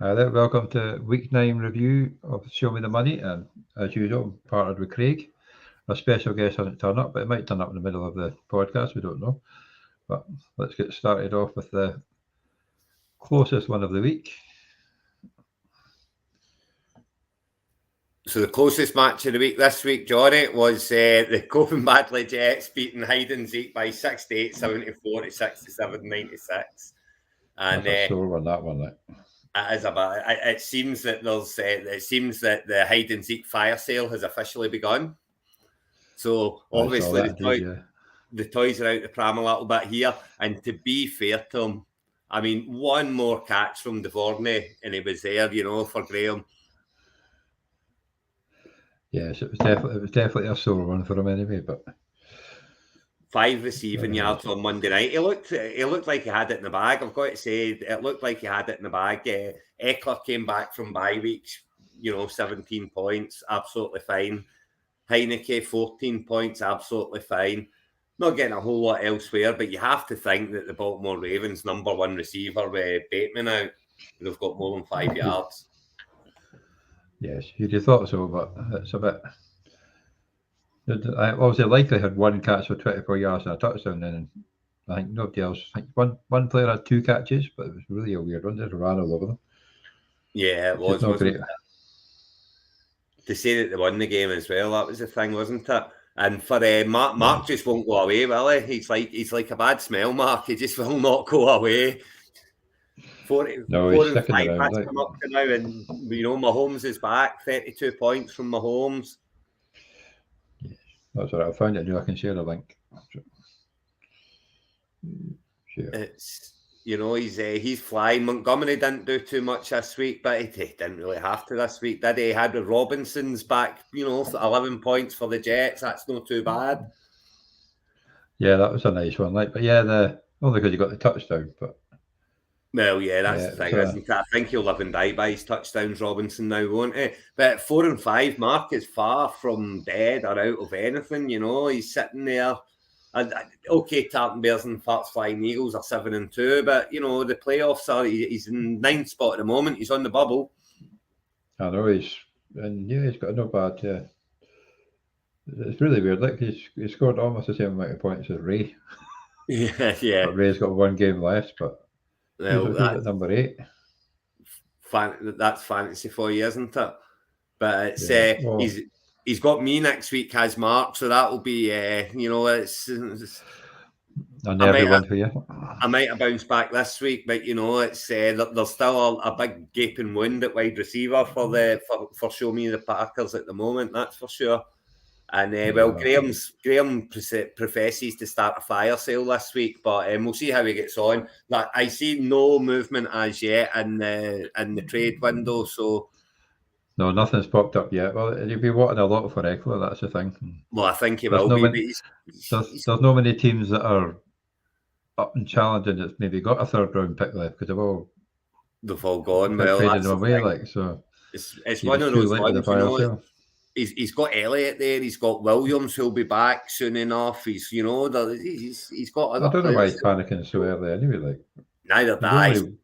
Hi there, welcome to week 9 review of Show Me the Money, and as usual, I'm partnered with Craig. Our special guest hasn't turned up, but it might turn up in the middle of the podcast, we don't know. But let's get started off with the closest one of the week. So the closest match of the week this week, Johnny, was the Copenhagen Badley Jets beating Hide and Zeke by 68-74 to 67-96. And that's a sore one, that one. It is about. It seems that the Hide and Zeke fire sale has officially begun. So obviously the toys are out the pram a little bit here. And to be fair to him, I mean, one more catch from Devorney and he was there, for Graham. Yes, it was definitely a sore one for him anyway. But 5 receiving yards on Monday night. He looked like he had it in the bag. I've got to say, it looked like he had it in the bag. Eckler came back from bye weeks, 17 points, absolutely fine. Heineke, 14 points, absolutely fine. Not getting a whole lot elsewhere, but you have to think that the Baltimore Ravens' number one receiver, Bateman, out, they've got more than 5 yards. Yes, you'd have thought so, but it's a bit. I obviously likely had one catch for 24 yards and a touchdown, and I think nobody else. I think one player had 2 catches, but it was really a weird one. Just ran all over them. Yeah, it was. Not great. To say that they won the game as well, that was the thing, wasn't it? And for Mark just won't go away, will he? He's like a bad smell, Mark. He just will not go away. 4 and 5 has come up to now, and Mahomes is back. 32 points from Mahomes. Yes, that's right. I'll find it. I can share the link. Sure. It's he's flying. Montgomery didn't do too much this week, but he didn't really have to this week, did he? He had Robinson's back, 11 points for the Jets. That's not too bad. Yeah, that was a nice one. But yeah, only because he got the touchdown, but. Well, yeah, that's the thing, isn't it? I think he'll live and die by his touchdowns, Robinson, now, won't he? But 4 and 5, Mark is far from dead or out of anything, He's sitting there. And okay, Tartan Bears and Farts Flying Eagles are 7 and 2, but, the playoffs he's in 9th spot at the moment. He's on the bubble. I know he's got no bad, yeah. It's really weird. Like, he scored almost the same amount of points as Ray. Yeah. But Ray's got 1 game left, but. Well, that's number 8. That's fantasy for you, isn't it? But it's he's got me next week as Mark, so that'll be it's another one for you. I might have bounced back this week, but it's there's still a big gaping wound at wide receiver for Show Me the Packers at the moment. That's for sure. And Graham professes to start a fire sale this week, but we'll see how he gets on. Like, I see no movement as yet in the trade window, so no, nothing's popped up yet. Well, you'll be wanting a lot for Eckler, that's the thing. Well, I think he will be. There's not many teams that are up and challenging that's maybe got a 3rd round pick left because they've all gone. Well, that's them away, so it's one of those ones. He's got Elliott there. He's got Williams, who'll be back soon enough. He's he's got other. I don't know why he's panicking so early anyway. Neither do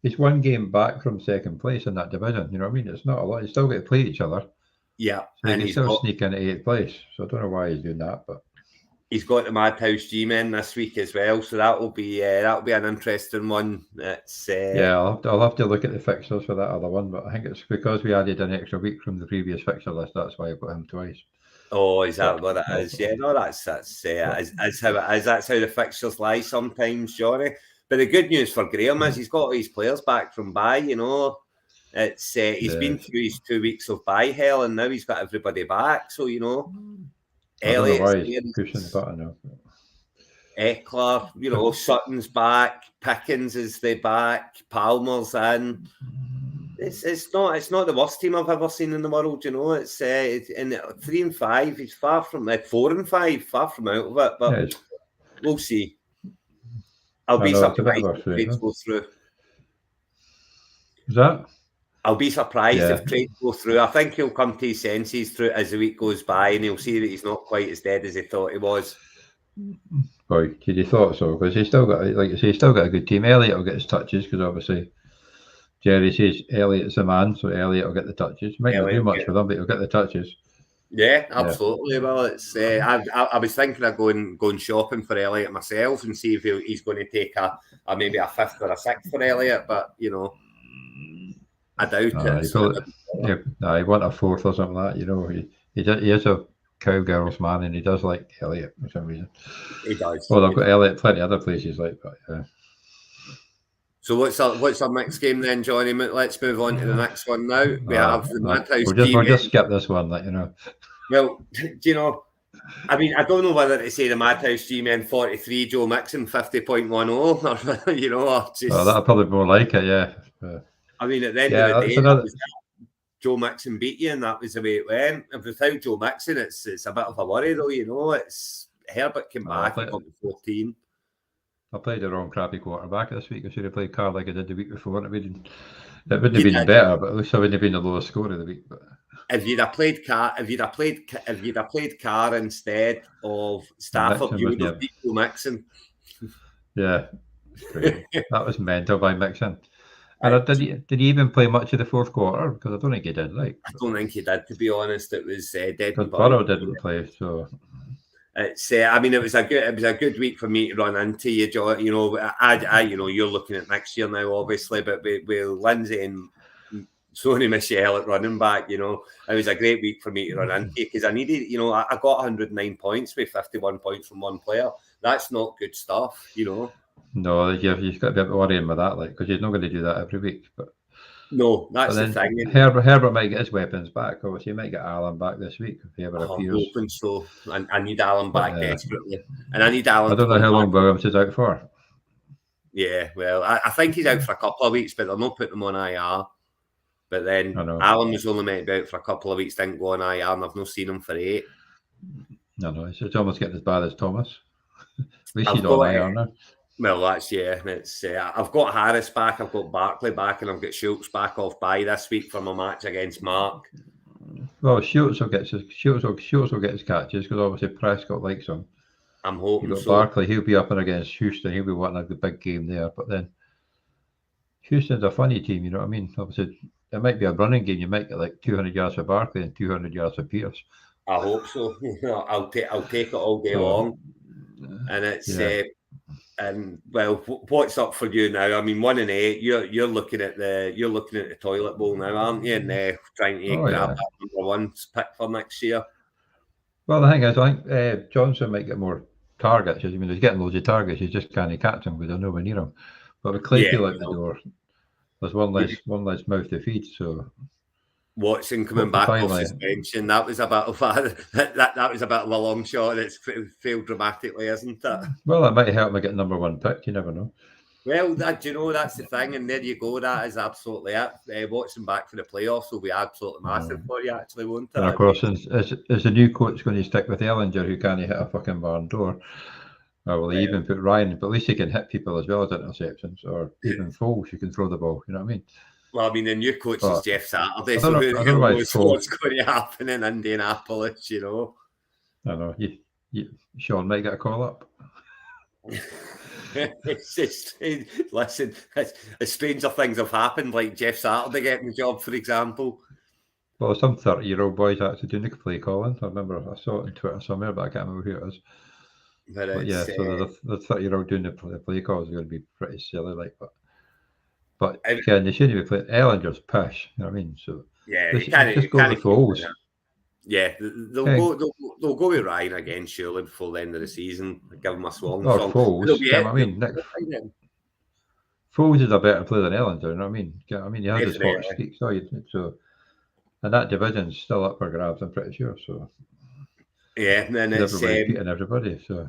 He's 1 game back from 2nd place in that division. You know what I mean? It's not a lot. You still get to play each other. Yeah, so and he's still sneak in at 8th place. So I don't know why he's doing that, but he's got the Madhouse G-Men this week as well. So that'll be an interesting one. It's I'll have to look at the fixtures for that other one, but I think it's because we added an extra week from the previous fixture list. That's why I've got him twice. Oh, is that what it is? Yeah, no, that's how it is. That's how the fixtures lie sometimes, Johnny. But the good news for Graham is he's got all his players back from bye. It's he's been through his 2 weeks of bye hell, and now he's got everybody back. So Elliott's pushing the button now. Eckler, Sutton's back, Pickens is the back, Palmer's in. It's not the worst team I've ever seen in the world. It's in 3 and 5. He's far from 4 and 5, far from out of it. But we'll see. I'll be surprised if trades go through. Is that? I'll be surprised if trades go through. I think he'll come to his senses through as the week goes by, and he'll see that he's not quite as dead as he thought he was. Boy, did he thought so? Because he's still got, like you say, he's still got a good team. Elliott will get his touches because obviously Jerry says Elliott's the man, so Elliott will get the touches. Might not do much for them, but he'll get the touches. Yeah, absolutely. Well, it's I was thinking of going shopping for Elliott myself and see if he's going to take a maybe a 5th or a 6th for Elliott, but I doubt it. He want a 4th or something like that. He is a Cowgirls man, and he does like Elliott for some reason. He does. Well, they've got Elliott plenty of other places like, but yeah. So what's our next game then, Johnny? Let's move on to the next one now. We have the Madhouse. We'll just skip this one, Well, do I mean, I don't know whether to say the Madhouse G-Men 43, Joe Mixon 50.10, or just. Well, that'll probably be more like it, yeah. I mean, at the end of the day, Joe Mixon beat you, and that was the way it went. And without Joe Mixon, it's a bit of a worry, though. It's Herbert came back and got to 14. I played the wrong crappy quarterback this week. I should have played Carr like I did the week before. It wouldn't have been better, but at least I wouldn't have been the lowest score of the week. But if you'd have played Carr instead of Stafford, you would have beat Joe Mixon. Yeah, that was mental by Mixon. And did he even play much of the fourth quarter? Because I don't think he did. I don't think he did. To be honest, it was dead. Because Burrow didn't play, so. It's. I mean, it was a good week for me to run into you, John. You're looking at next year now, obviously, but with Lindsay and Sony Michel at running back, it was a great week for me to run into because I needed. I got 109 points with 51 points from one player. That's not good stuff, No, you've got to be a bit worrying with that, because you're not going to do that every week. But no, that's the thing. Herbert might get his weapons back. Obviously, he might get Allen back this week if he ever appears. I'm hoping so. I need Allen back desperately, and I need Allen. I don't know how long Williams is out for. Yeah, well, I think he's out for a couple of weeks, but they're not putting him on IR. But then Allen was only meant to be out for a couple of weeks, didn't go on IR, and I've not seen him for 8. No, it's almost getting as bad as Thomas. At least he's on IR now. Well, that's It's I've got Harris back, I've got Barkley back, and I've got Schultz back off bye this week for my match against Mark. Well, Schultz will get his catches because obviously Prescott likes him. I'm hoping you've got Barkley, he'll be up and against Houston. He'll be wanting a big game there. But then Houston's a funny team, you know what I mean? Obviously, it might be a running game. You might get like 200 yards for Barkley and 200 yards for Pierce. I hope so. I'll take it all day long. And it's and well, what's up for you now? I mean, 1-8. You're looking at the toilet bowl now, aren't you? And trying to grab that number 1 pick for next year. Well, the thing is, I think Johnson might get more targets. I mean, he's getting loads of targets. You just can't catch him because they're nowhere near him. But with Claypool out the door, there's one less mouth to feed. So Watson coming back off suspension, that was a bit of a long shot. It's failed dramatically, isn't it? Well, that might help me get number 1 pick. You never know. Well, that's the thing, and there you go. That is absolutely it. Watson back for the playoffs will be absolutely massive for you, actually, won't it? And of course, is the new coach going to stick with Ellinger, who can't hit a fucking barn door? Or will he even put Ryan? But at least he can hit people as well as interceptions, or even Foles, you can throw the ball. You know what I mean? Well, I mean, the new coach is Jeff Saturday, so who knows what's going to happen in Indianapolis, I know. Sean might get a call up. Listen, stranger things have happened, like Jeff Saturday getting the job, for example. Well, some 30-year-old boys actually doing the play calling. I remember I saw it on Twitter somewhere, but I can't remember who it is. But yeah, so the 30-year-old doing the play calls are going to be pretty silly, But again, they shouldn't be playing. Ellinger's pish, you know what I mean? So just go with Foles. Yeah, they'll go with Ryan again, surely, before the end of the season. Give him a song. Foles, Foles is a better player than Ellinger, you know what I mean? He has his hot streak, so and that division's still up for grabs, I'm pretty sure. So yeah, and then it's beating everybody. So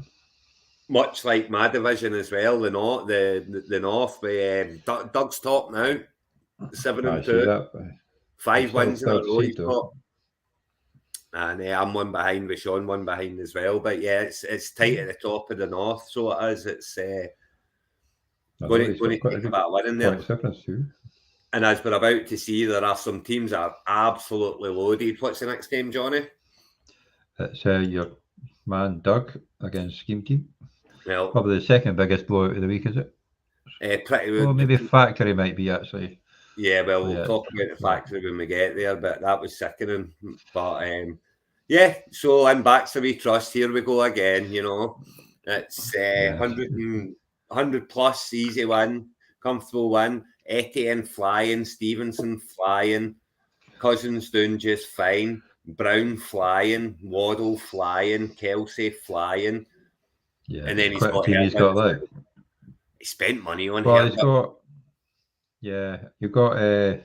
much like my division as well, the North. Doug's top now, 7-2, 5 wins in a row. He's got. And I'm 1 behind with Sean, 1 behind as well. But yeah, it's tight at the top of the North, so it is. It's going to take about a win in there. And as we're about to see, there are some teams that are absolutely loaded. What's the next game, Johnny? It's your man Doug against Scheme Team. Well, probably the second biggest blowout of the week, is it? Pretty well. Maybe Factory might be actually. Yeah, well, we'll Yeah, talk about the factory when we get there, but that was sickening. But yeah, so I'm back to We Trust. Here we go again, you know. It's 100 plus, easy win, comfortable win. Etienne flying, Stevenson flying, Cousins doing just fine, Brown flying, Waddle flying, Kelsey flying. Yeah, And then he's quite a got team he's Herbert. got there. He spent money on Well, Herbert. he's got, you've got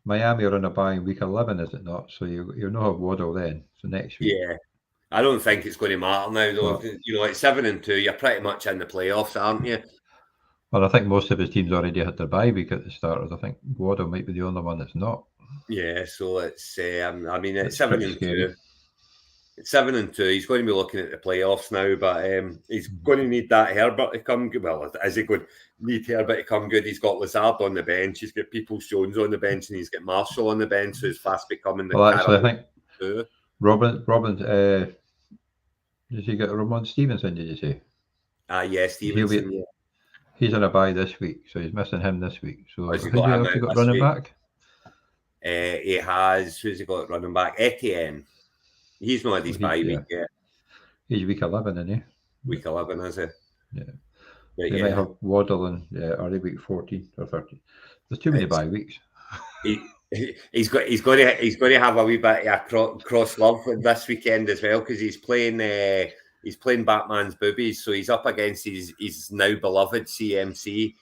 Miami are on a bye in week 11, is it not? So you'll not have Waddle then. So next week. Yeah. I don't think it's going to matter now, though. You know, at 7-2, you're pretty much in the playoffs, aren't you? Well, I think most of his teams already had their bye week at the starters. I think Waddle might be the only one that's not. Yeah, so it's, I mean, at It's pretty 7-2. scary. It's 7-2. He's going to be looking at the playoffs now, but he's going to need that Herbert to come good. Well, is he going to need Herbert to come good? He's got Lazard on the bench. He's got Peoples-Jones on the bench, and he's got Marshall on the bench, so he's fast becoming the. Well, actually, I think too. Robin, did he get Ramon Stevenson? Did you say? Yeah, Stevenson. He's on a bye this week, so he's missing him this week. So Has he who got him else out he got this running week? back? He has. Who's he got running back? Etienne. He's not had his bye week yet. He's week 11, isn't he? Week 11, is he? Yeah. But They might have Waddle and are they week 14 or 13? There's too many bye weeks. He's got to have a wee bit of cross love this weekend as well, because he's playing Batman's boobies, so he's up against his now beloved CMC.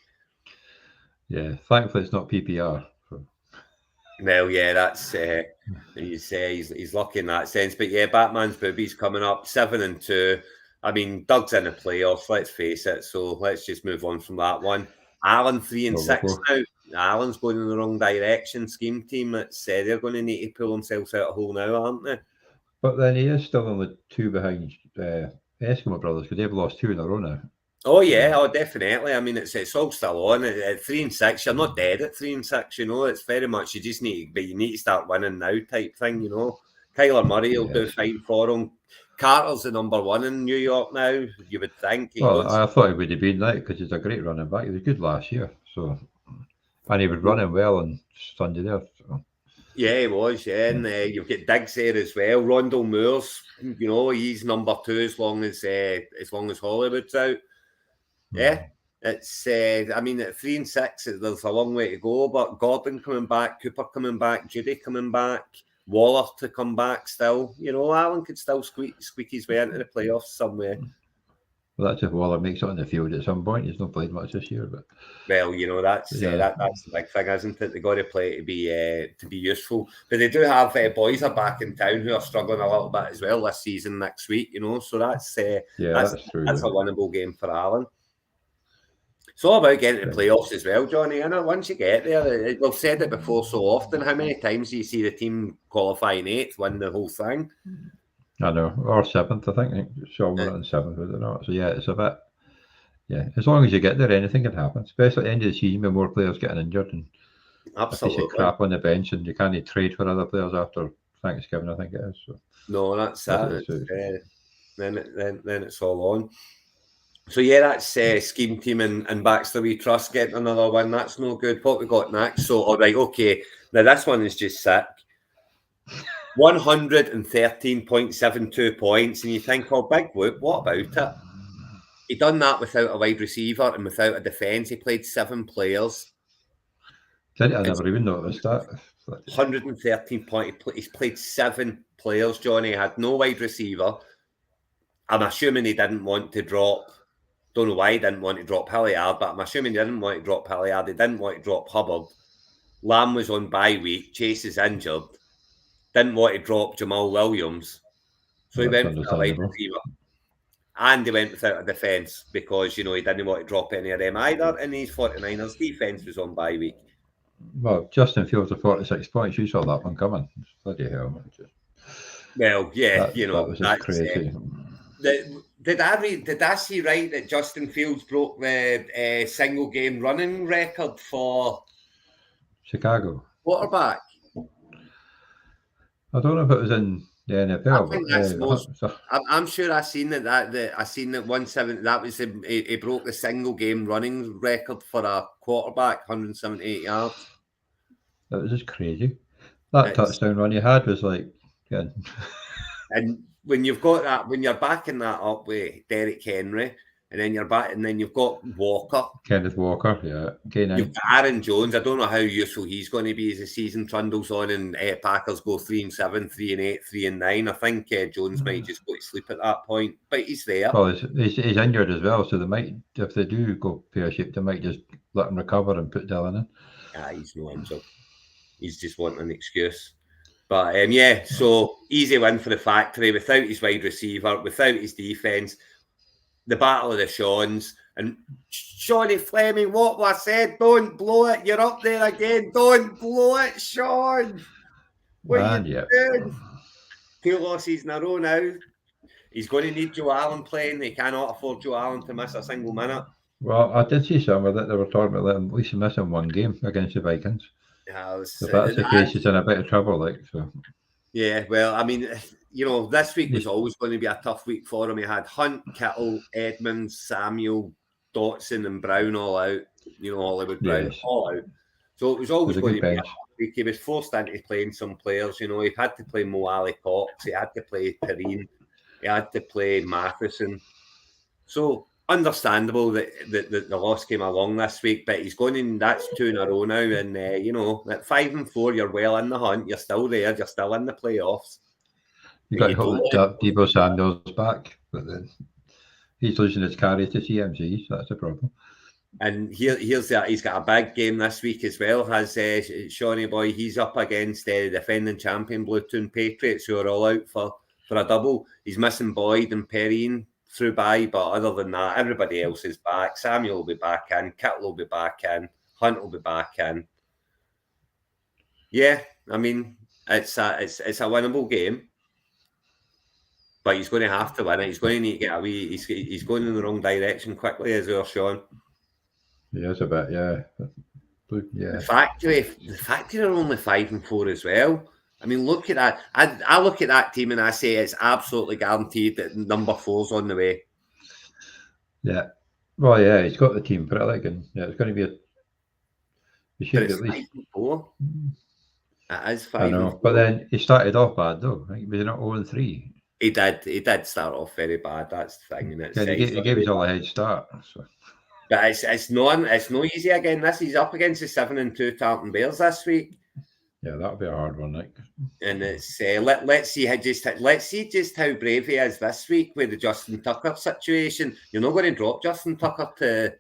Yeah, thankfully it's not PPR. So. Well, yeah, that's he's lucky in that sense. But yeah, Batman's boobies coming up 7-2. I mean, Doug's in the playoffs. Let's face it. So let's just move on from that one. Alan 3-6 now. Alan's going in the wrong direction. Scheme team. They're going to need to pull themselves out of hole now, aren't they? But then he is still only 2 behind Eskimo Brothers, because they've lost 2 in a row now. Oh yeah, definitely. I mean, it's all still on at 3-6. You're not dead at 3-6. You know, it's very much you just need to start winning now type thing. You know, Kyler Murray will do fine for him. Carter's the number 1 in New York now. You would think. I thought he would have been that, because he's a great running back. He was good last year, so and he was running well on Sunday there. So. Yeah, he was. Yeah, and you've got Diggs there as well. Rondell Moore's, you know, he's number 2 as long as Hollywood's out. Yeah, it's. I mean, at 3-6, there's a long way to go. But Gordon coming back, Cooper coming back, Judy coming back, Waller to come back still. You know, Allen could still squeak his way into the playoffs somewhere. Well, that's if Waller makes it on the field at some point. He's not played much this year, but well, you know, that's the big thing, isn't it? They got to play to be useful. But they do have boys are back in town who are struggling a little bit as well this season next week. You know, so that's true. That's a winnable game for Allen. It's all about getting to the playoffs as well, Johnny. I know once you get there, we've said it before so often. How many times do you see the team qualifying 8th, win the whole thing? I know, or 7th, I think. Sean were on 7th, was it not? So yeah, it's a bit. Yeah, as long as you get there, anything can happen. Especially at the end of the season, with more players getting injured and absolutely crap on the bench, and you can't trade for other players after Thanksgiving, I think it is. So. No, that's that. Then it's all on. So yeah, that's scheme team and Baxter We Trust getting another win. That's no good. What we got next? So all right, okay. Now this one is just sick. 113.72 points, and you think, oh, big whoop, what about it? He done that without a wide receiver and without a defence. He played 7 players. I never even noticed that. 113 points. He's played 7 players, Johnny. He had no wide receiver. I'm assuming he didn't want to drop. Don't know why he didn't want to drop Hilliard, but I'm assuming he didn't want to drop Hilliard. He didn't want to drop Hubbard. Lamb was on bye week. Chase is injured. Didn't want to drop Jamal Williams. So he went with a wide receiver. And he went without a defence because, you know, he didn't want to drop any of them either. And his 49ers defence was on bye week. Well, Justin Fields at 46 points. You saw that one coming. Bloody hell, man. Well, yeah, that was just crazy. Did I see right that Justin Fields broke the single game running record for Chicago quarterback? I don't know if it was in the NFL. I think that's most. I'm sure I seen that I seen that 170. That was he broke the single game running record for a quarterback, 178 yards. That was just crazy. That touchdown run he had was like, yeah. And when you've got that, when you're backing that up with Derrick Henry, and then you've got Walker, Kenneth Walker, yeah. You've got Aaron Jones. I don't know how useful he's going to be as the season trundles on, and Packers go 3-7, 3-8, 3-9. I think Jones might just go to sleep at that point, but he's there. Well, he's injured as well, so they might, if they do go pear-shaped, they might just let him recover and put Dillon in. He's not injured. He's just wanting an excuse. But so easy win for the factory without his wide receiver, without his defense. The battle of the Shawns. And Shawnee Fleming, what I said, don't blow it. You're up there again. Don't blow it, Sean. What are you doing? 2 losses in a row now. He's going to need Joe Allen playing. He cannot afford Joe Allen to miss a single minute. Well, I did see somewhere that they were talking about letting at least missing one game against the Vikings. Yeah, if that's the case, he's in a bit of trouble. Yeah, well, I mean, this week was always going to be a tough week for him. He had Hunt, Kittle, Edmonds, Samuel, Dotson and Brown all out, Hollywood Brown all out. So it was always going to be a tough week. He was forced into playing some players, he had to play Mo Alley Cox, he had to play Perrine, he had to play Matheson. So understandable that the loss came along this week, but he's going in, that's 2 in a row now, and at 5-4, you're well in the hunt, you're still there, you're still in the playoffs. You got to hope that Deebo Samuel's back, but then he's losing his carry to CMC, so that's a problem. And here's that. He's got a big game this week as well. Has Shawnee boy? He's up against the defending champion Bluetoon Patriots, who are all out for a double. He's missing Boyd and Perrine through bye, but other than that, everybody else is back. Samuel will be back in. Kittle will be back in. Hunt will be back in. Yeah, I mean it's a winnable game. But he's going to have to win it. He's going to need to get away. He's going in the wrong direction quickly as well, Sean. Yeah, it's a bit, yeah. The factory are only 5-4 as well. I mean, look at that. I look at that team and I say it's absolutely guaranteed that number 4's on the way. Yeah. Well, yeah, he's got the team for it, and it's going to be he should be at least 5-4. It is 5-4. I know, but then he started off bad though. I think he was not 0-3. He did start off very bad. That's the thing. He gave us all a head start. So. But it's no easy again. He's up against the 7-2 Tartan Bears this week. Yeah, that'll be a hard one, Nick. And it's let's see just how brave he is this week with the Justin Tucker situation. You're not going to drop Justin Tucker to.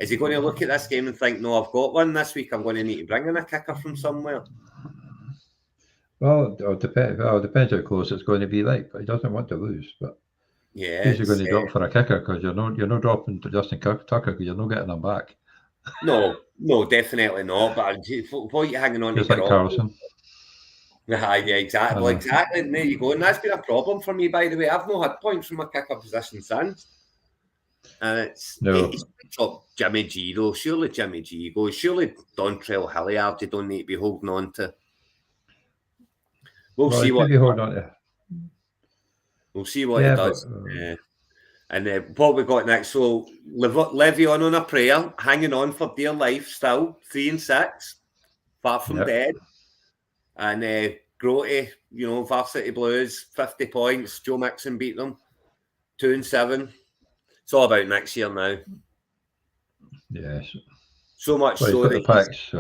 Is he going to look at this game and think, no, I've got one this week. I'm going to need to bring in a kicker from somewhere. Well, it depends how close it's going to be like, but he doesn't want to lose. But he's going to drop for a kicker because you're not dropping to Justin Tucker because you're not getting him back. No, definitely not. But what are you hanging on just to? Like Carlson. Yeah, exactly. Well, exactly. And there you go. And that's been a problem for me, by the way. I've not had points from my kicker position since. And he's got Jimmy G though. Surely Jimmy G goes. Surely Dontrell Hilliard you don't need to be holding on to. We'll see what he does. And what we got next. So Le'Veon on a prayer, hanging on for dear life still, 3-6, far from dead. And Grote, Varsity Blues, 50 points. Joe Mixon beat them, 2-7. It's all about next year now. Yes. So much so that the packs,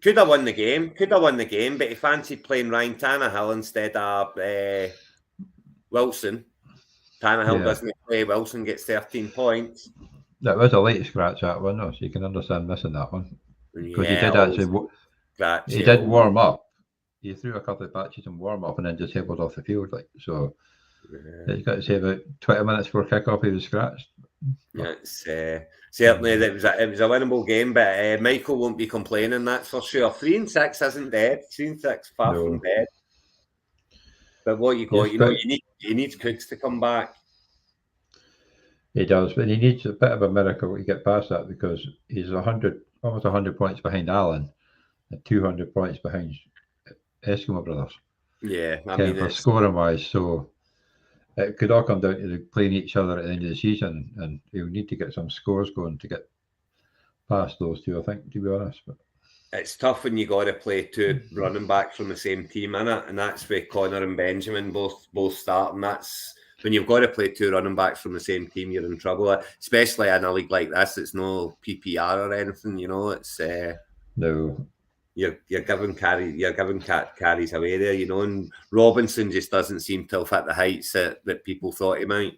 could have won the game, but he fancied playing Ryan Tannehill instead of Wilson. Tannehill doesn't play. Wilson gets 13 points. That was a late scratch, that one, though, so you can understand missing that one. Because he did actually... He did warm up. He threw a couple of patches and warm up and then just hobbled off the field. So he's got to say about 20 minutes before kickoff, he was scratched. Certainly, it was a winnable game, but Michael won't be complaining, that's for sure. 3-6 isn't dead. 3-6 far from dead. But what you got, he needs Cooks to come back. He does, but he needs a bit of a miracle to get past that because he's almost 100 points behind Allen and 200 points behind Eskimo Brothers. Yeah, I kind mean, of for it's scoring wise. So it could all come down to playing each other at the end of the season, and you'll need to get some scores going to get past those two, I think, to be honest. But tough when you got to play two running backs from the same team, innit? And that's where Connor and Benjamin both starting. That's when you've got to play two running backs from the same team, you're in trouble. Especially in a league like this, it's no PPR or anything. You know, it's no, you're giving carries away there. You know, and Robinson just doesn't seem to have hit the heights that people thought he might.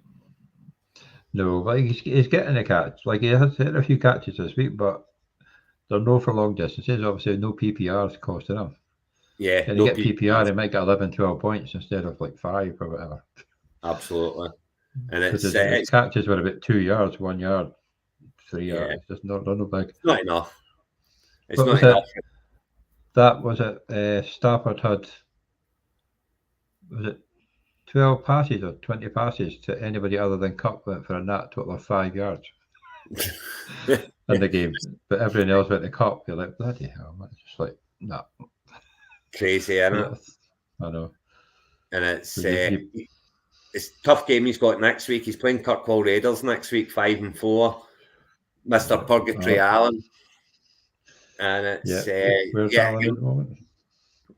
no, but he's getting a catch. Like he has hit a few catches this week, but they're no for long distances. Obviously, no PPRs costing him. Yeah, And no you get PPR, he might get 11, 12 points instead of like 5 or whatever. Absolutely. And Because his catches were about 2 yards, 1 yard, 3 yards. It's just not big. It's not enough. It's What not was enough. That was it. Stafford had, was it 12 passes or 20 passes to anybody other than Cup went for a net total of 5 yards in the game. But everyone else went to Cup. You're like, bloody hell, man. It's just like, nah. Crazy, isn't it? I know. And it's a tough game he's got next week. He's playing Kirkwall Raiders next week, 5-4. Mr. Purgatory Allen. And it's where's Allen at the moment?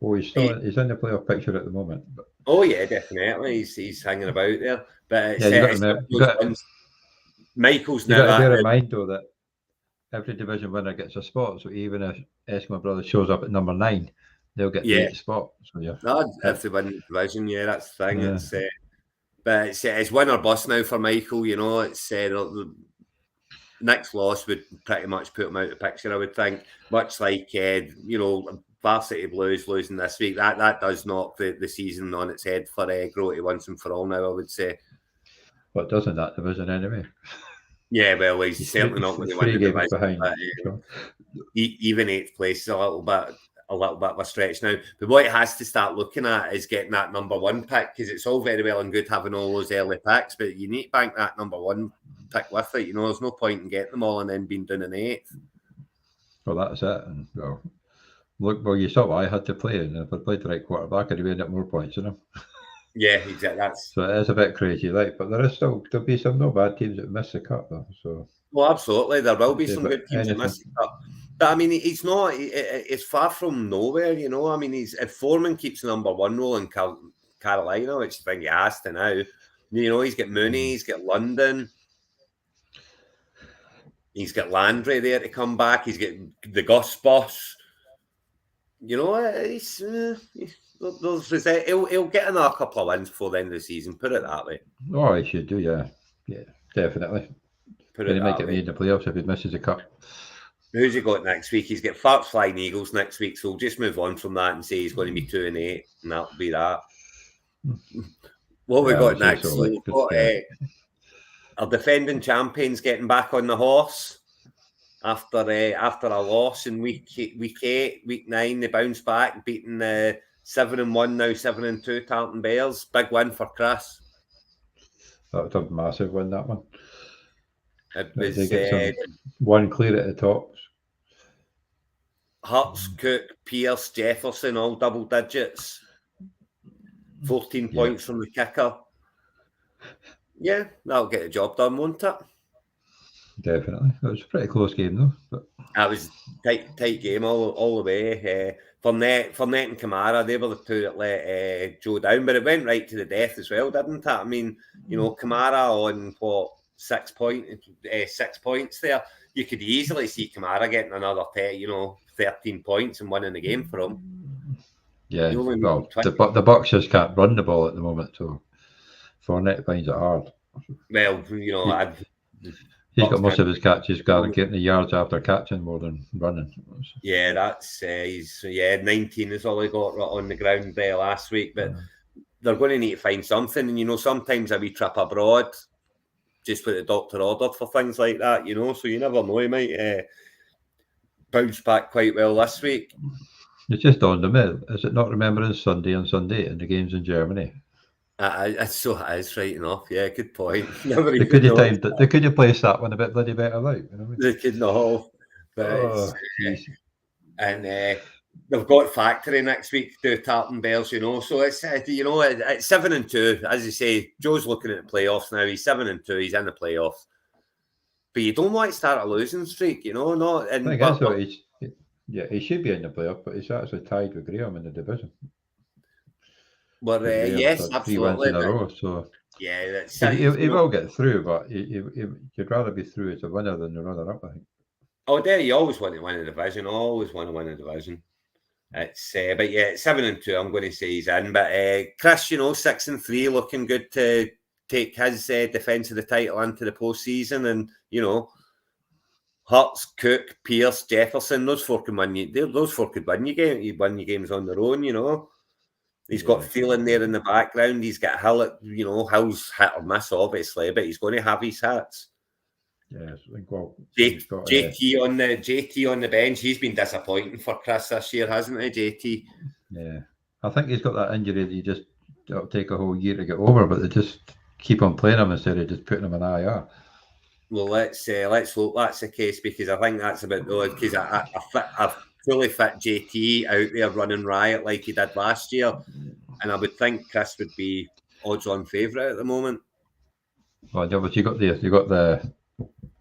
Oh, he's in the playoff picture at the moment. But... Oh yeah, definitely. He's hanging about there. But it's, Michael's you now. got to bear in mind though that every division winner gets a spot. So even if Eskimo Brothers shows up at number 9, they'll get the 8th spot. So if they win the division, that's the thing. It's but it's win or bust now for Michael. You know, it's Nick's loss would pretty much put him out of the picture, I would think. Much like Varsity Blues losing this week, that does knock the season on its head for Grote once and for all now, I would say. But doesn't that division anyway? Yeah, well, he's certainly not going to win the division. Behind, but, even 8th place is a little bit of a stretch now. But what it has to start looking at is getting that number 1 pick, because it's all very well and good having all those early picks, but you need to bank that number 1 pick with it. You know, there's no point in getting them all and then being done in 8th. Well, that's it. And you saw what I had to play, and if I played the right quarterback, I'd have ended up more points, Yeah, exactly. So it is a bit crazy, but there'll be some no bad teams that miss the cut, though. So well, absolutely, there will be some good teams that miss the cut. But I mean, it's not. It's far from nowhere, you know. I mean, if Foreman keeps the number 1 role in Carolina, which I think he has to now, you know, he's got Mooney, he's got London, he's got Landry there to come back, he's got the Gus Boss. You know, he'll get another couple of wins before the end of the season. Put it that way. Oh, he should do, yeah, definitely. He might get me in the playoffs if he misses the cup. Who's he got next week? He's got Farts Flying Eagles next week, so we'll just move on from that and say he's going to be 2-8, and that'll be that. What we got next? So we've got our defending champions getting back on the horse after a loss in week 8, week 9. They bounced back, beating 7-1 now 7-2 Tarleton Bears. Big win for Chris. That was a massive win, that one. It was they get one clear at the top. Hurts, Cook, Pierce, Jefferson, all double digits. 14 points from the kicker. Yeah, that'll get the job done, won't it? Definitely. It was a pretty close game, though. But... That was tight game all the way. Fournette and Kamara, they were the two that let Joe down, but it went right to the death as well, didn't it? I mean, you know, Kamara on 6 points there. You could easily see Kamara getting another 13 points and winning the game for him. Yeah, well, the Bucks just can't run the ball at the moment, so Fournette finds it hard. Well, you know, he's got most of his catches getting the yards after catching more than running. Yeah, that's 19 is all he got on the ground there last week, but they're going to need to find something. And you know, sometimes a wee trip abroad, just what the doctor ordered for things like that, you know, so you never know, he might bounce back quite well this week. It's just on the middle. Is it not Remembrance Sunday on Sunday and the games in Germany? So it is, right enough. Yeah, good point. They could have placed that one a bit better out. You know? They could not. But they've got Factory next week, do Tartan Bells, you know. So it's it's 7-2, as you say. Joe's looking at the playoffs now. He's 7-2. He's in the playoffs. But you don't want to start a losing streak, you know. Not I and think but, so. He should be in the playoff, but he's actually tied with Graham in the division. yes, had 3 wins absolutely. in a row, so Yeah, that's he will get through, but you'd rather be through as a winner than the runner-up, I think. Oh, there you always want to win a division. Always want to win a division. It's but yeah, 7-2. I'm going to say he's in. But Chris, 6-3, looking good to take his defence of the title into the postseason, and Hurts, Cook, Pierce, Jefferson. Those four could win you. Those four could win you game. You win your games on their own. He's got Thielen there in the background. He's got Hill. Hill's hit or miss, obviously, but he's going to have his hits. Yeah, well, JT on the bench. He's been disappointing for Chris this year, hasn't he, JT? Yeah, I think he's got that injury that it'll take a whole year to get over, but they just keep on playing him instead of just putting him in IR. Well, let's hope that's the case, because I think that's about because I've fully fit JT out there running riot like he did last year, and I would think Chris would be odds-on favourite at the moment. Well, you got the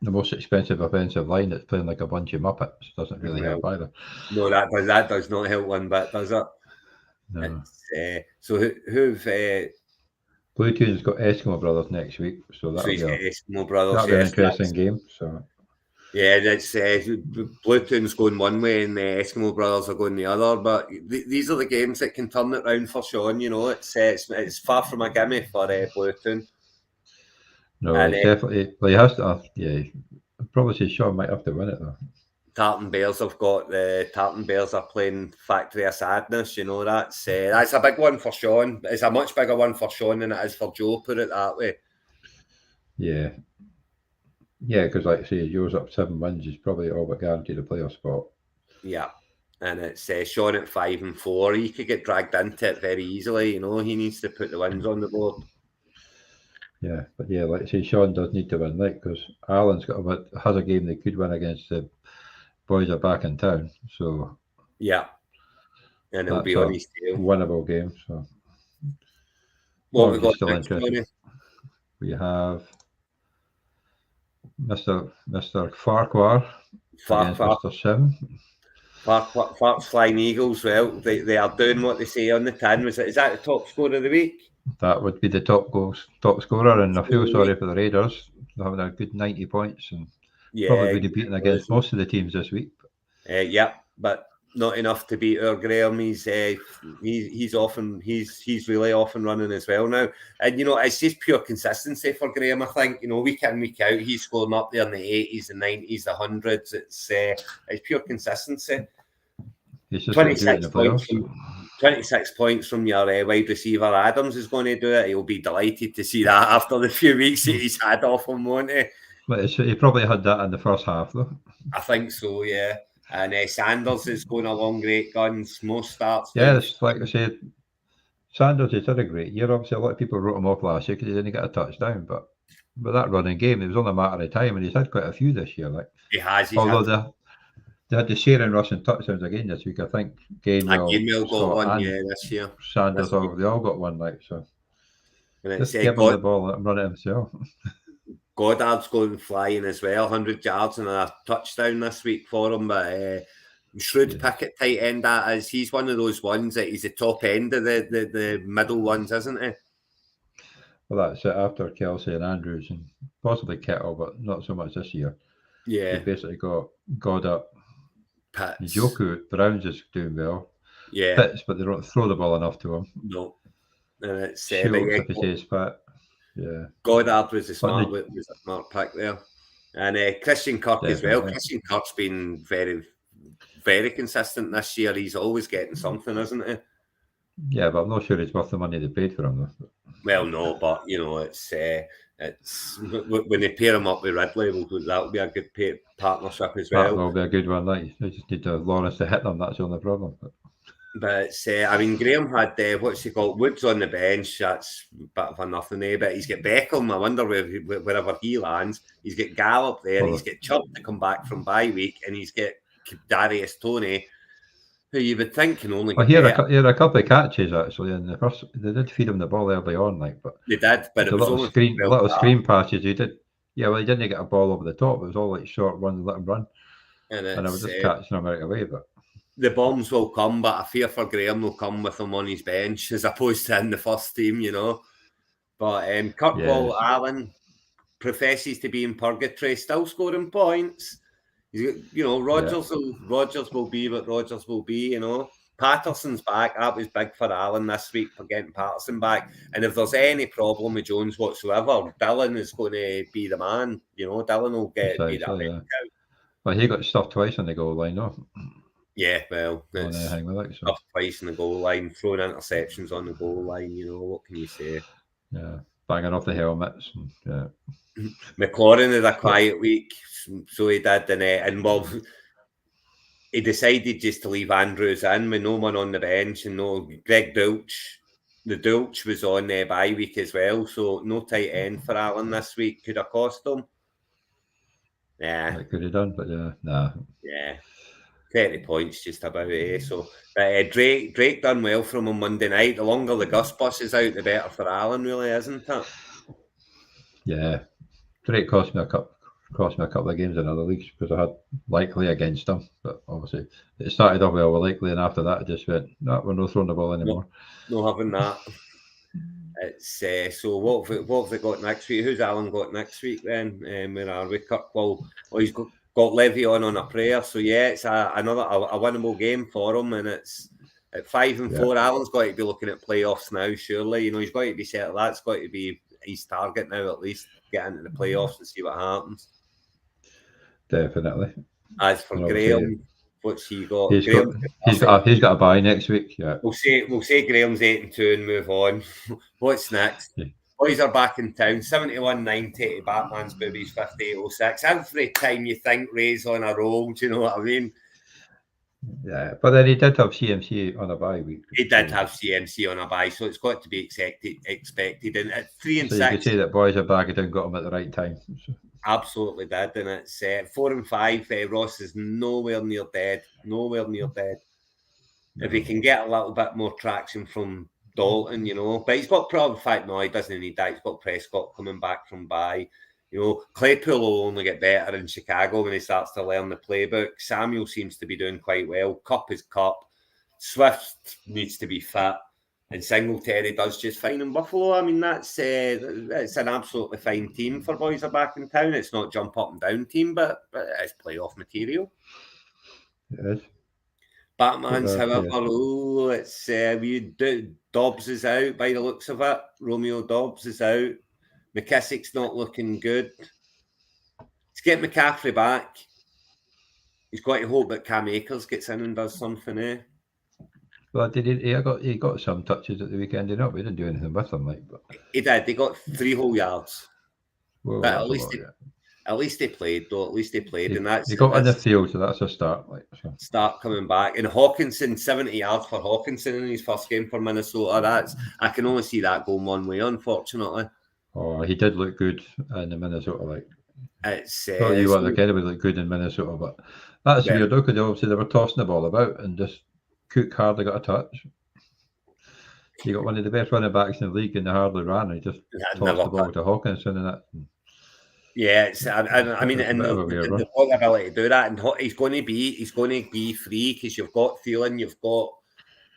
most expensive offensive line that's playing like a bunch of Muppets. Doesn't really help either. No, that does not help one bit, does it? No. So who've Blue Tune's got Eskimo Brothers next week, so that'll be Eskimo Brothers. That'll be an interesting game. So yeah, that's Blue Tune's going one way and the Eskimo Brothers are going the other. But these are the games that can turn it round for Sean. It's far from a gimme for Blue Tune. No, it's definitely. Well, he has to. I'd probably say Sean might have to win it though. Tartan Bears have got the Tartan Bears are playing Factory of Sadness. That's a big one for Sean. It's a much bigger one for Sean than it is for Joe. Put it that way. Yeah, because like I say, Joe's up 7 wins. He's probably all but guaranteed a playoff spot. Yeah, and it's Sean at 5-4. He could get dragged into it very easily. He needs to put the wins on the board. Yeah, but yeah, like I say, Sean does need to win, because Alan's has a game they could win against the boys are back in town. So yeah, and it'll be on his tail. Winnable game. So what we got still interested. We have Mr. Farquhar against Mr. Sim. Farquhar's Flying Eagles. Well, they are doing what they say on the tin. Is that the top score of the week? That would be the top scorer, and I feel sorry for the Raiders. They're having a good 90 points and probably be beaten against most of the teams this week. But not enough to beat our Graham. He's really off and running as well now, and it's just pure consistency for Graham. I think week in, week out, he's scoring up there in the 80s, the 90s, the 100s. It's pure consistency. 26 points from your wide receiver Adams is going to do it. He'll be delighted to see that after the few weeks that he's had off him, won't he? But he probably had that in the first half, though. I think so, yeah. And Sanders is going along great guns. Most starts. Yes, like I said, Sanders has had a great year. Obviously, a lot of people wrote him off last year because he didn't get a touchdown. But that running game, it was only a matter of time, and he's had quite a few this year. He has. They had the sharing rushing touchdowns again this week. I think Gainwell got one, this year. Sanders, they all got one, so. And just give him the ball and run it himself. Goddard's going flying as well, 100 yards and a touchdown this week for him. But shrewd pick at tight end, that is. He's one of those ones that he's the top end of the middle ones, isn't he? Well, that's it. After Kelsey and Andrews and possibly Kittle, but not so much this year. Yeah. He basically got Goddard. Pitts. Njoku, Browns is doing well. Yeah. Pitts, but they don't throw the ball enough to him. No. And it's if he says Pat. Yeah. Goddard was a smart pick there. And Christian Kirk as well. Christian Kirk's been very, very consistent this year. He's always getting something, isn't he? Yeah, but I'm not sure it's worth the money they paid for him, though. Well, no, but it's when they pair him up with Ridley, that'll be a good partnership as well. That will be a good one. They just need Lawrence to hit them. That's the only problem. But Graham had Woods on the bench. That's a bit of a nothing there. But he's got Beckham. I wonder wherever he lands. He's got Gallup there. He's got Chubb to come back from bye week, and he's got Darius Toney, who you would think can only Well, get he better. had a couple of catches actually in the first. They did feed him the ball early on, like, but They did, but it the was only for 12 little yards. screen passes he did. Yeah, well, he didn't get a ball over the top. It was all like short runs, let him run, And I was just catching him right away. But the bombs will come, but I fear for Graham will come with him on his bench as opposed to in the first team, you know. But Kirkwall yes, Allen professes to be in purgatory, still scoring points. You know, Rodgers will be what Rodgers will be, you know. Patterson's back. That was big for Allen this week for getting Patterson back. And if there's any problem with Jones whatsoever, Dillon is going to be the man. You know, Dillon will be that precisely. big out. Well, he got stuffed twice on the goal line, no? Yeah, well, On it's anything with it, so. tough twice in the goal line, throwing interceptions on the goal line. You know, what can you say? Yeah, banging off the helmets. And, yeah. McLaurin had a quiet week, so he did, and well, he decided just to leave Andrews in with no one on the bench and no Greg Dulch. The Dulch was on their bye week as well, so no tight end for Allen this week. Could have cost him. Yeah, That could have done, but nah. Yeah, 30 points just about, So Drake done well from him Monday night. The longer the Gus bus is out, the better for Allen, really, isn't it? Yeah, Drake cost me a couple of games in other leagues because I had Likely against him, but obviously it started off well with Likely, and after that I just went, no, we're not throwing the ball anymore. No having that. It's so what have they got next week? Who's Allen got next week then? Where are we? Kirkwall. Oh, he's got Levy on a prayer. So yeah, it's another winnable game for him, and it's at 5-4. Allen's got to be looking at playoffs now. Surely, you know, he's got to be set. That's got to be his target now. At least get into the playoffs and see what happens. Definitely. As for Graham, what's he got? He's got a bye next week. Yeah. We'll say Graham's 8-2 and move on. What's next? Yeah. Boys are back in town. 71-90 to Batman's Boobies 58-06. Every time you think Ray's on a roll, do you know what I mean? Yeah, but then he did have CMC on a bye week. He did have CMC on a bye, so it's got to be expected. And at 3-6, so you could say that boys are back and got him at the right time. So. Absolutely did, and it's 4-5. Ross is nowhere near dead. Nowhere near dead. No. If he can get a little bit more traction from Dalton, you know, but he's got probably fact. No, he doesn't need that. He's got Prescott coming back from bye. You know, Claypool will only get better in Chicago when he starts to learn the playbook. Samuel seems to be doing quite well. Cup is Cup. Swift needs to be fit. And Singletary does just fine in Buffalo. I mean, that's it's an absolutely fine team for boys are back in town. It's not jump up and down team, but it's playoff material. It is. Batman's, however, it's Dobbs is out by the looks of it. Romeo Dobbs is out. McKissick's not looking good. Let's get McCaffrey back. He's got to hope that Cam Akers gets in and does something, Well, he got some touches at the weekend, we didn't do anything with him, like. But... He did. They got 3 whole yards. Well, but at least they played, though. At least they played, and that's he got in the field, so that's a start. Start coming back, and Hawkinson 70 yards for Hawkinson in his first game for Minnesota. I can only see that going one way, unfortunately. Oh, he did look good in the Minnesota, like. It's you want the Kennedy look good in Minnesota, but that's weird though, because obviously they were tossing the ball about and just Cook hardly got a touch. You got one of the best running backs in the league, and they hardly ran. He just tossed the ball to Hawkinson, and that. Yeah, I mean, and the ability to do that, and he's going to be free because you've got Thielen, you've got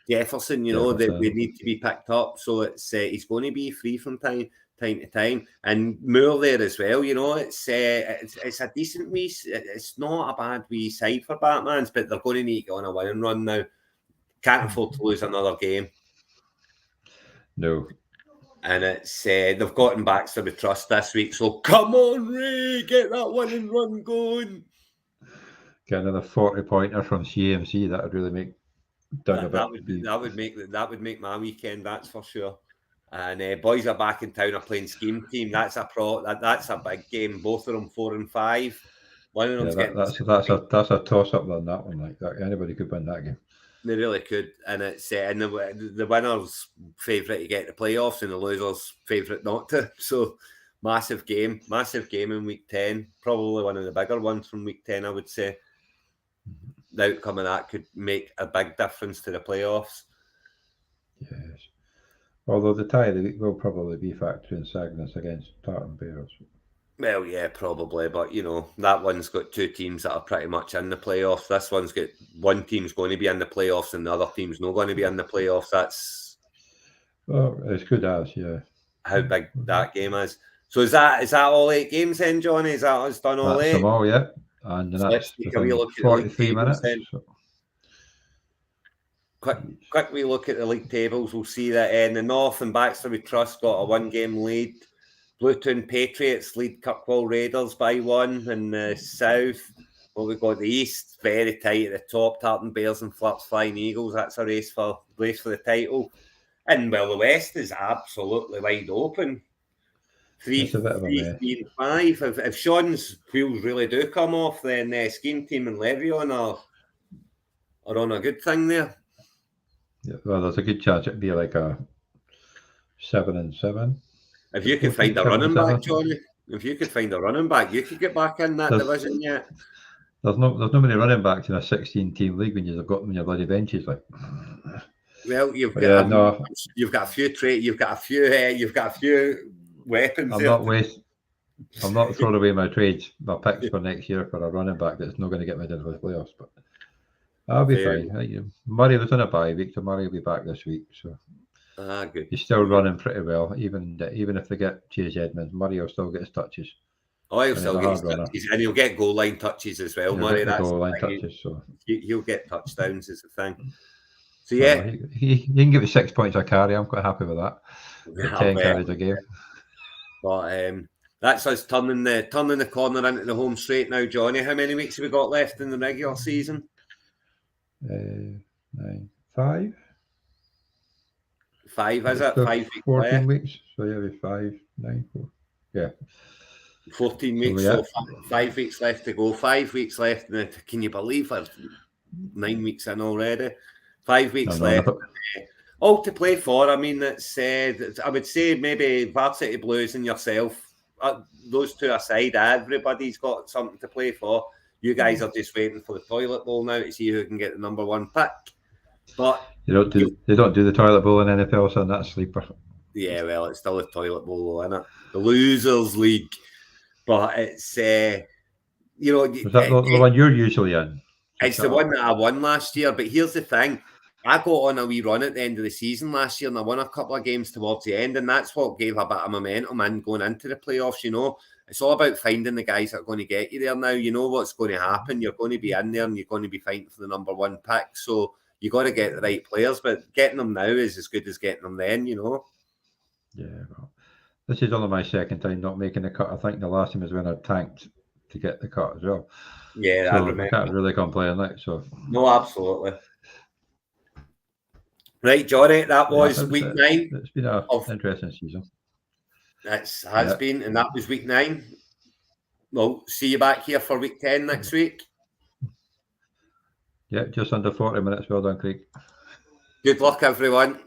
Jefferson, that we need to be picked up. So it's he's going to be free from time to time, and Moore there as well. It's a decent wee. It's not a bad wee side for Batman's, but they're going to need to go on a winning run now. Can't afford to lose another game. No. And it's they've gotten back to the trust this week. So come on, Ray, get that winning run going. Get another 40-pointer from CMC. That would really make that would make my weekend. That's for sure. And boys are back in town. Are playing scheme team. That's a big game. Both of them 4-5. One of them's that's a toss up on that one. Like that, anybody could win that game. They really could, and it's and the winner's favourite to get the playoffs, and the loser's favourite not to. So massive game in week 10. Probably one of the bigger ones from week 10, I would say. the outcome of that could make a big difference to the playoffs. Yes. Although the tie of the week will probably be factoring Sagnus against Tartan Bears. Well, yeah, probably, but that one's got two teams that are pretty much in the playoffs. This one's got one team's going to be in the playoffs and the other team's not going to be in the playoffs. That's as good as, yeah. How big that game is. So is that all 8 games then, Johnny? Is that us done all 8? That's them all, yeah. And so let's take a wee look at 43 minutes. So. Quick wee look at the league tables. We'll see that in the North and Baxter We Trust got a 1-game lead. Bluetown Patriots lead Kirkwall Raiders by 1. In the South, we've got the East very tight at the top. Tartan Bears and Flips Flying Eagles. That's a race for the title. And well, the West is absolutely wide open. 3, 3, 5. If Sean's wheels really do come off, then Scheme Team and Levion are on a good thing there. Yeah, well, there's a good chance it'd be like a 7-7. If you could find a running back, Johnny, you could get back in that division yet. There's no many running backs in a 16-team league when you've got them on your bloody benches. Like, well, you've got a few weapons. I'm not throwing away my trades, my picks for next year for a running back that's not going to get me into the playoffs, but I'll be fine. Murray was on a bye week, so Murray will be back this week. So good. He's still running pretty well, even if they get Chase Edmonds, Murray will still get his touches. Oh, he'll still get his touches, and he'll get goal line touches as well. Murray, goal line touches, so he'll get touchdowns is the thing. So yeah, he can give us 6 points a carry. I'm quite happy with that. 10 carries a game. But that's us turning the corner into the home straight now, Johnny. How many weeks have we got left in the regular season? 5. 5, is it? 5 weeks 14 left. weeks. So yeah, 5, 9, 4. Yeah. 14 weeks, so 5 weeks left to go. 5 weeks left. Can you believe it? 9 weeks in already. 5 weeks left. All to play for. I mean, I would say maybe Varsity Blues and yourself, those two aside, everybody's got something to play for. You guys are just waiting for the toilet bowl now to see who can get the number 1 pick. But they don't do the toilet bowl in NFL, so that's sleeper. Yeah, well, it's still a toilet bowl, isn't it? The Losers League. But it's is that the one you're usually in? It's the one that I won last year. But here's the thing. I got on a wee run at the end of the season last year and I won a couple of games towards the end, and that's what gave a bit of momentum in going into the playoffs. It's all about finding the guys that are going to get you there now. You know what's going to happen. You're going to be in there and you're going to be fighting for the number 1 pick. So you got to get the right players, but getting them now is as good as getting them then, Yeah, well, this is only my second time not making the cut. I think the last time was when I tanked to get the cut as well. Yeah, so I can't really complain. So no, absolutely. Right, Johnny, that was week 9. It's been an interesting season. It has been, and that was week 9. Well, see you back here for week 10 next week. Yeah, just under 40 minutes. Well done, Craig. Good luck, everyone.